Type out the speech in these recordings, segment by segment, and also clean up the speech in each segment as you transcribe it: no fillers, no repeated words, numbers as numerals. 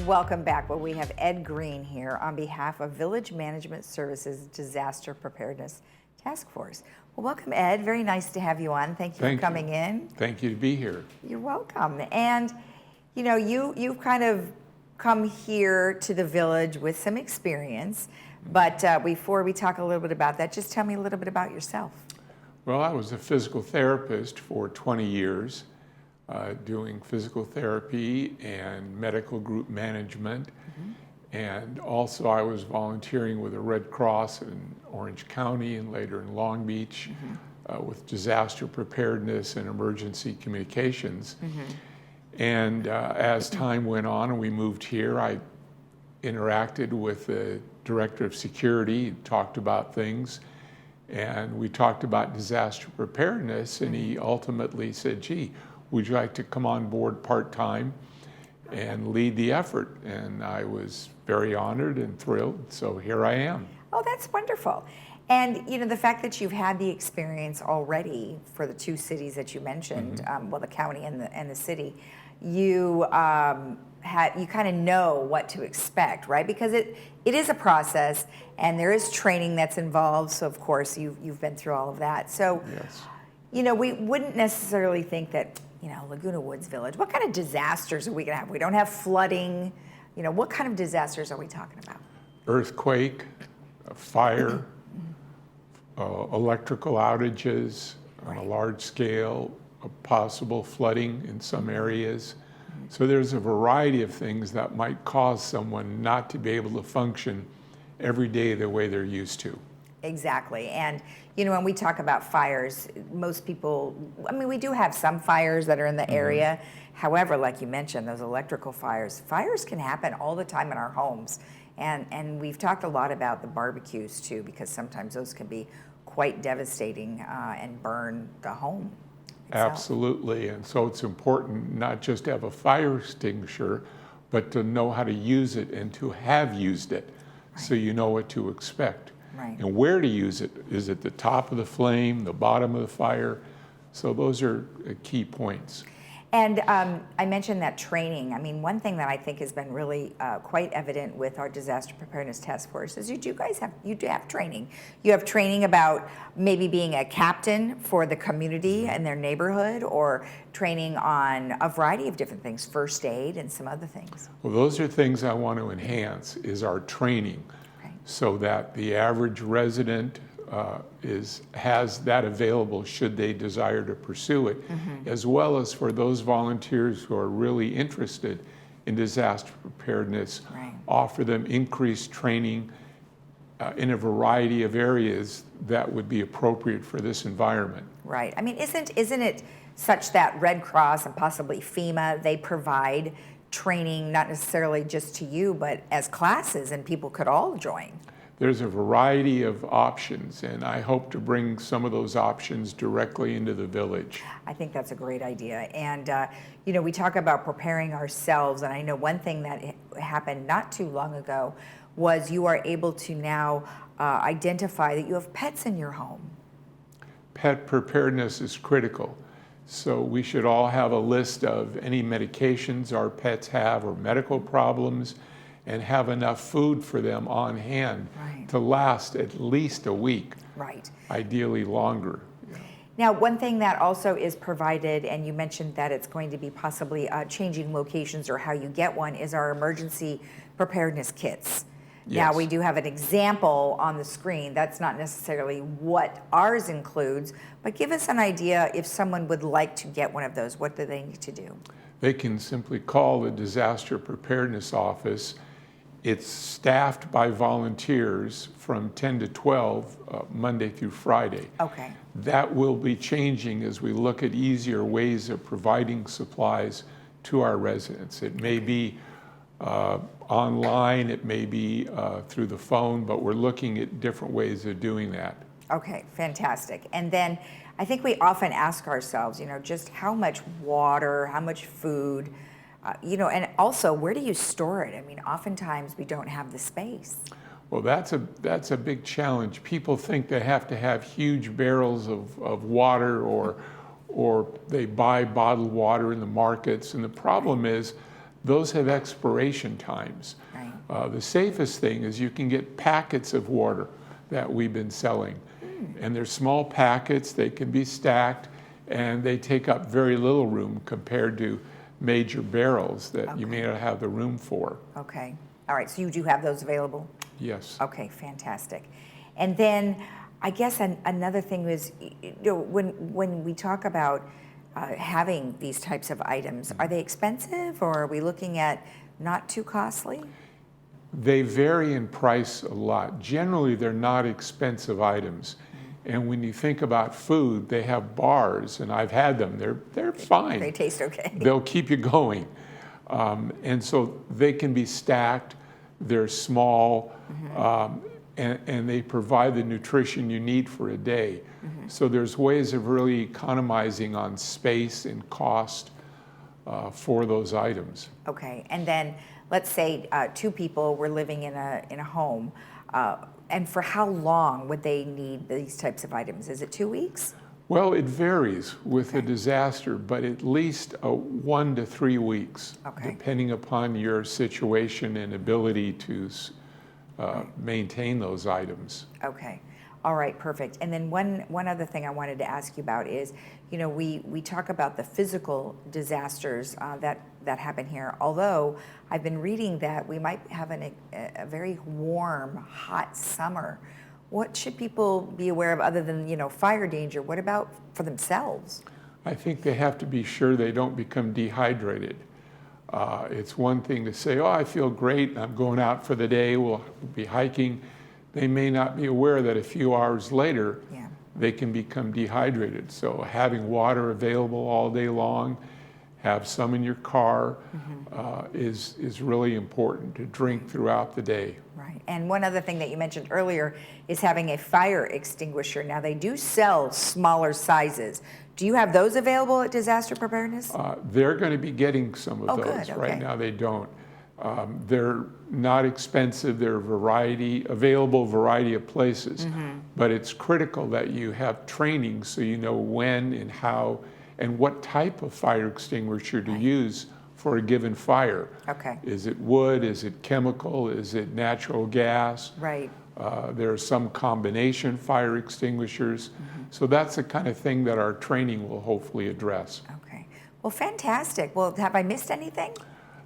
Welcome back. Well, we have Ed Green here on behalf of Village Management Services Disaster Preparedness Task Force. Well, welcome, Ed. Very nice to have you on. Thank you for coming in. Thank you to be here. You're welcome. And you know, you've kind of come here to the village with some experience, but before we talk a little bit about that, just tell me a little bit about yourself. Well, I was a physical therapist for 20 years, doing physical therapy and medical group management. And also I was volunteering with the Red Cross in Orange County and later in Long Beach with disaster preparedness and emergency communications. And as time went on and we moved here, I interacted with the director of security, talked about things, and we talked about disaster preparedness, and he ultimately said, gee, would you like to come on board part-time and lead the effort? And I was very honored and thrilled, so here I am. Oh, that's wonderful. And you know, the fact that you've had the experience already for the two cities that you mentioned, well, the county and the city, you you kind of know what to expect, right? Because it is a process, and there is training that's involved. So of course you've been through all of that. So Yes. you know, we wouldn't necessarily think that, you know, Laguna Woods Village, what kind of disasters are we gonna have? We don't have flooding. You know, what kind of disasters are we talking about? Earthquake, fire, electrical outages on a large scale, possible flooding in some areas. So there's a variety of things that might cause someone not to be able to function every day the way they're used to. Exactly. And, you know, when we talk about fires, most people, I mean, we do have some fires that are in the area. However, like you mentioned, those electrical fires can happen all the time in our homes. And we've talked a lot about the barbecues too, because sometimes those can be quite devastating and burn the home itself. Absolutely. And so it's important not just to have a fire extinguisher, but to know how to use it and to have used it, so you know what to expect. Right. And where to use it. Is it the top of the flame, the bottom of the fire? So those are key points. And I mentioned that training. I mean, one thing that I think has been really quite evident with our disaster preparedness task force is you do have training. You have training about maybe being a captain for the community and their neighborhood, or training on a variety of different things, first aid and some other things. Well, those are things I want to enhance, is our training, so that the average resident has that available should they desire to pursue it, as well as for those volunteers who are really interested in disaster preparedness, offer them increased training in a variety of areas that would be appropriate for this environment. Right. I mean, isn't it such that Red Cross and possibly FEMA, they provide training not necessarily just to you, but as classes, and people could all join? There's a variety of options, and I hope to bring some of those options directly into the village. I think that's a great idea. And, you know, we talk about preparing ourselves, and I know one thing that happened not too long ago was you are able to now identify that you have pets in your home. Pet preparedness is critical. So we should all have a list of any medications our pets have or medical problems, and have enough food for them on hand to last at least a week, ideally longer. Now, one thing that also is provided, and you mentioned that it's going to be possibly changing locations or how you get one, is our emergency preparedness kits. Yes. Now, we do have an example on the screen. That's not necessarily what ours includes, but give us an idea if someone would like to get one of those, what do they need to do? They can simply call the disaster preparedness office. It's staffed by volunteers from 10 to 12, Monday through Friday. Okay. That will be changing as we look at easier ways of providing supplies to our residents. It may be online, it may be through the phone, but we're looking at different ways of doing that. Okay, fantastic. And then I think we often ask ourselves, you know, just how much water, how much food, you know, and also where do you store it? I mean, oftentimes we don't have the space. Well, that's a big challenge. People think they have to have huge barrels of water, or they buy bottled water in the markets, and the problem is those have expiration times. Right. The safest thing is you can get packets of water that we've been selling. And they're small packets, they can be stacked, and they take up very little room compared to major barrels that you may not have the room for. Okay. All right, so you do have those available? Yes. Okay, fantastic. And then I guess another thing is, you know, when we talk about having these types of items, are they expensive, or are we looking at not too costly? They vary in price a lot. Generally, they're not expensive items. And when you think about food, they have bars, and I've had them. They're fine. They taste okay. They'll keep you going. And so they can be stacked. They're small, and they provide the nutrition you need for a day. So there's ways of really economizing on space and cost for those items. Okay, and then let's say two people were living in a home, and for how long would they need these types of items? Is it 2 weeks? Well, it varies with a disaster, but at least 1 to 3 weeks, depending upon your situation and ability to maintain those items. Okay. All right, perfect. And then one other thing I wanted to ask you about is, you know, we talk about the physical disasters that happen here, although I've been reading that we might have a very warm, hot summer. What should people be aware of other than, you know, fire danger? What about for themselves? I think they have to be sure they don't become dehydrated. It's one thing to say, oh, I feel great, I'm going out for the day, we'll be hiking. They may not be aware that a few hours later, they can become dehydrated. So having water available all day long, have some in your car, is really important to drink throughout the day. Right. And one other thing that you mentioned earlier is having a fire extinguisher. Now, they do sell smaller sizes. Do you have those available at Disaster Preparedness? They're going to be getting some of those. Good. Okay. Right now they don't. They're not expensive. They're available variety of places. But it's critical that you have training so you know when and how and what type of fire extinguisher to use for a given fire. Okay. Is it wood? Is it chemical? Is it natural gas? Right. There are some combination fire extinguishers. So that's the kind of thing that our training will hopefully address. Okay. Well, fantastic. Well, have I missed anything?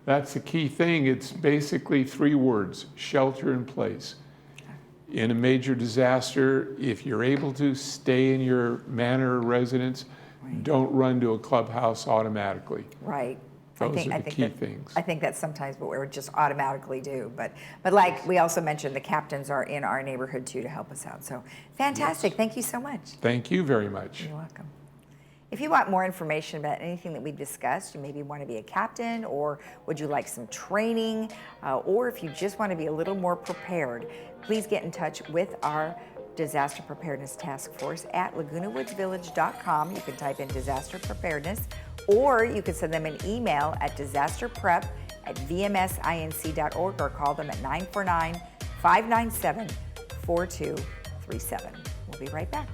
That's the key thing. It's basically 3 words: shelter in place. In a major disaster, if you're able to, stay in your manor or residence. Don't run to a clubhouse automatically. Right. Those are the key things. I think that's sometimes what we just automatically do. But like we also mentioned, the captains are in our neighborhood too to help us out. So fantastic. Thank you so much. Thank you very much. You're welcome. If you want more information about anything that we discussed, you maybe want to be a captain, or would you like some training, or if you just want to be a little more prepared, please get in touch with our Disaster Preparedness Task Force at lagunawoodsvillage.com. You can type in disaster preparedness, or you can send them an email at disasterprep@vmsinc.org, or call them at 949-597-4237. We'll be right back.